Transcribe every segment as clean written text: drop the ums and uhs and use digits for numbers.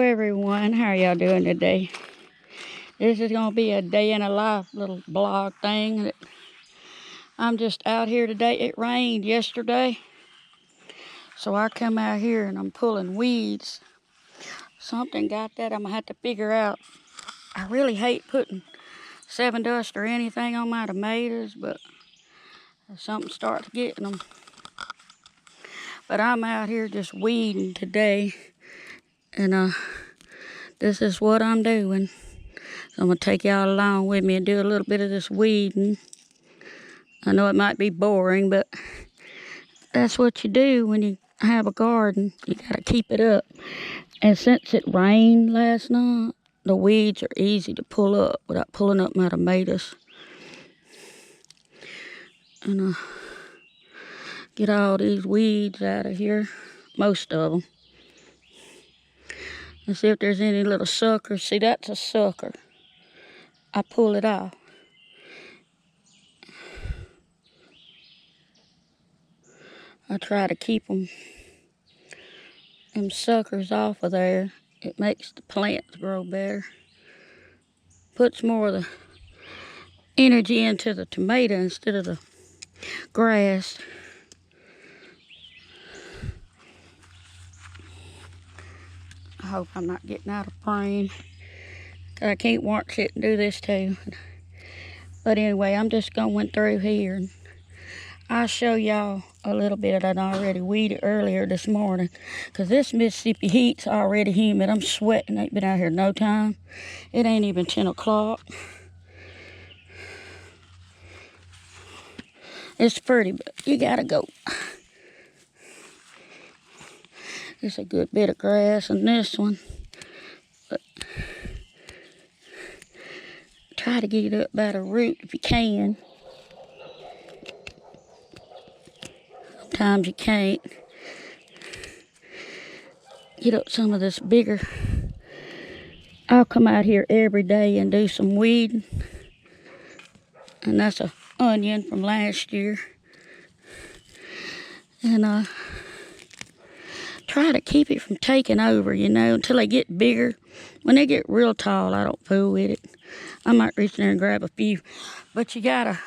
everyone, how are y'all doing today? This is going to be a day in a life little blog thing. I'm just out here today. It rained yesterday, so I come out here and I'm pulling weeds. Something got that I'm going to have to figure out. I really hate putting Sevin dust or anything on my tomatoes, but something starts getting them. But I'm out here just weeding today, and this is what I'm doing. So I'm going to take y'all along with me and do a little bit of this weeding. I know it might be boring, but that's what you do when you have a garden. You got to keep it up. And since it rained last night, the weeds are easy to pull up without pulling up my tomatoes. And get all these weeds out of here, most of them. And see if there's any little suckers. See, that's a sucker. I pull it off. I try to keep them suckers off of there. It makes the plants grow better. Puts more of the energy into the tomato instead of the grass. I hope I'm not getting out of frame. I can't watch it and do this too. But anyway, I'm just going through here. And I'll show y'all a little bit that I already weeded earlier this morning. Because this Mississippi heat's already humid. I'm sweating. Ain't been out here no time. It ain't even 10 o'clock. It's pretty, but you gotta go. There's a good bit of grass in this one. But try to get it up by the root if you can. Sometimes you can't. Get up some of this bigger. I'll come out here every day and do some weeding. And that's a onion from last year. And try to keep it from taking over, until they get bigger. When they get real tall, I don't fool with it. I might reach in there and grab a few. But you gotta,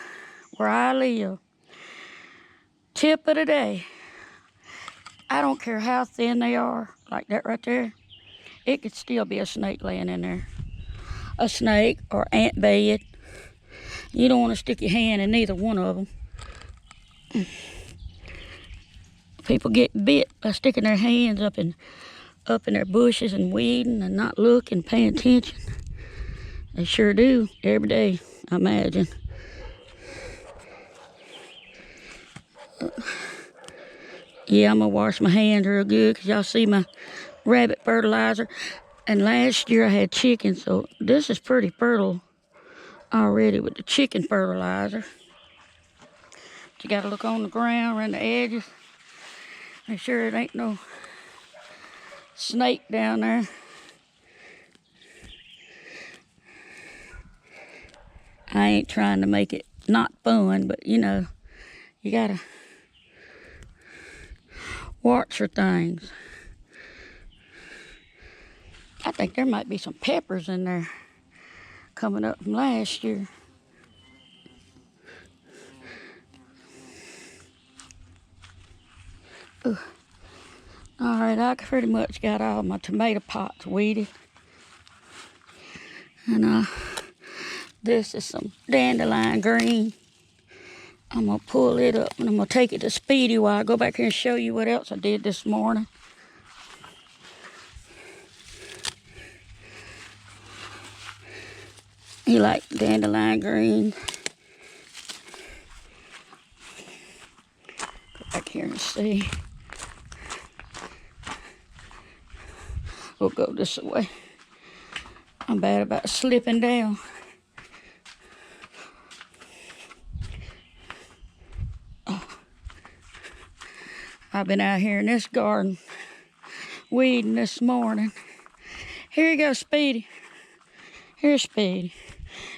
where I live, tip of the day, I don't care how thin they are, like that right there, it could still be a snake laying in there. A snake or ant bed. You don't want to stick your hand in neither one of them. People get bit by sticking their hands up in their bushes and weeding and not looking, paying attention. They sure do every day, I imagine. Yeah, I'm gonna wash my hands real good because y'all see my rabbit fertilizer. And last year I had chicken, so this is pretty fertile already with the chicken fertilizer. But you gotta look on the ground, around the edges. Make sure it ain't no snake down there. I ain't trying to make it not fun, but you gotta watch your things. I think there might be some peppers in there coming up from last year. Ooh. All right, I pretty much got all my tomato pots weeded. And this is some dandelion green. I'm gonna pull it up and I'm gonna take it to Speedy while I go back here and show you what else I did this morning. You like dandelion green? Go back here and see. We'll go this way. I'm bad about slipping down. Oh. I've been out here in this garden weeding this morning. Here you go, Speedy. Here's Speedy.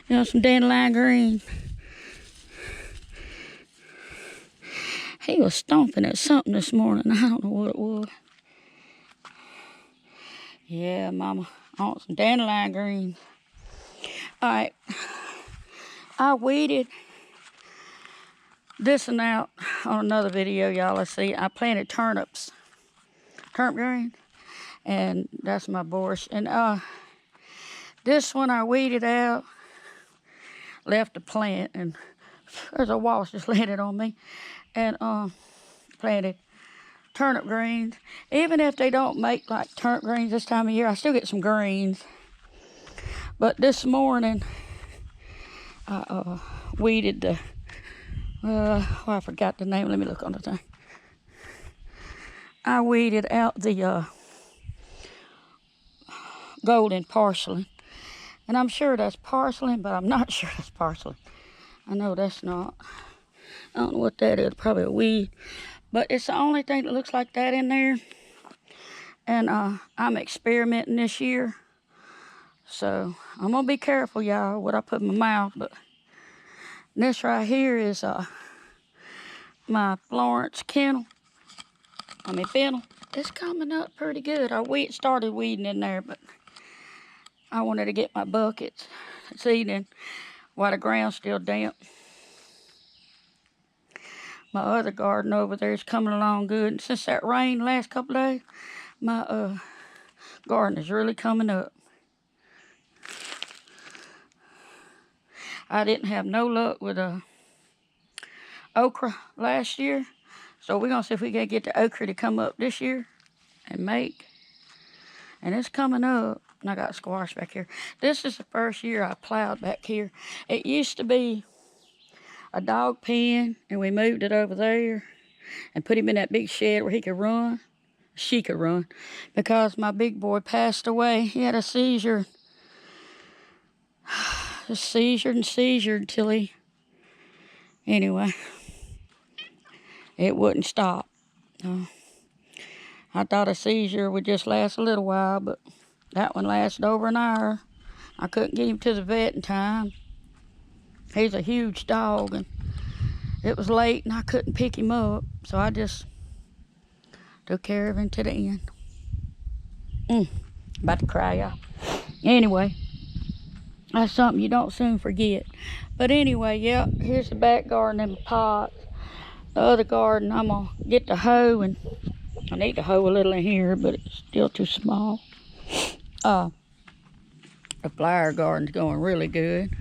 Some dandelion green. He was stomping at something this morning. I don't know what it was. Yeah, Mama, I want some dandelion greens. All right, I weeded this and out on another video, y'all. Let's see. I planted turnip greens, and that's my borscht. And this one I weeded out, left the plant, and there's a wasp just landed on me, and planted turnip greens. Even if they don't make like turnip greens this time of year, I still get some greens. But this morning, I weeded the, I forgot the name. Let me look on the thing. I weeded out the golden parsley. And I'm sure that's parsley, but I'm not sure that's parsley. I know that's not. I don't know what that is. Probably a weed. But it's the only thing that looks like that in there. And I'm experimenting this year. So I'm going to be careful, y'all, what I put in my mouth. But this right here is my Florence fennel. It's coming up pretty good. I started weeding in there, but I wanted to get my buckets this evening while the ground's still damp. My other garden over there is coming along good. And since that rain last couple days, my garden is really coming up. I didn't have no luck with okra last year. So we're going to see if we can get the okra to come up this year and make. And it's coming up. And I got squash back here. This is the first year I plowed back here. It used to be a dog pen, and we moved it over there and put him in that big shed where he could run. She could run. Because my big boy passed away. He had a seizure. A seizure until he... Anyway. It wouldn't stop. I thought a seizure would just last a little while, but that one lasted over an hour. I couldn't get him to the vet in time. He's a huge dog, and it was late, and I couldn't pick him up, so I just took care of him to the end. About to cry, y'all. Anyway, that's something you don't soon forget. But anyway, yeah, here's the back garden in my pots. The other garden, I'm going to get the hoe, and I need to hoe a little in here, but it's still too small. The flower garden's going really good.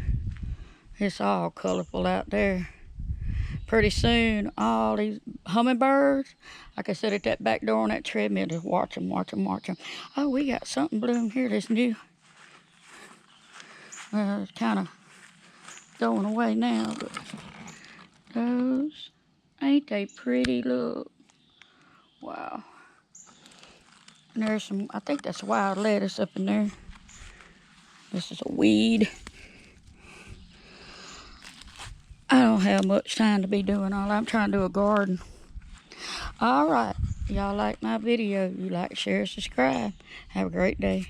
It's all colorful out there. Pretty soon, all these hummingbirds, I can sit at that back door on that treadmill, just watch them. Oh, we got something bloom here that's new. It's kind of going away now, but those, ain't they pretty? Look. Wow. And there's some, I think that's wild lettuce up in there. This is a weed. I don't have much time to be doing all that. I'm trying to do a garden. All right. Y'all like my video. You like, share, subscribe. Have a great day.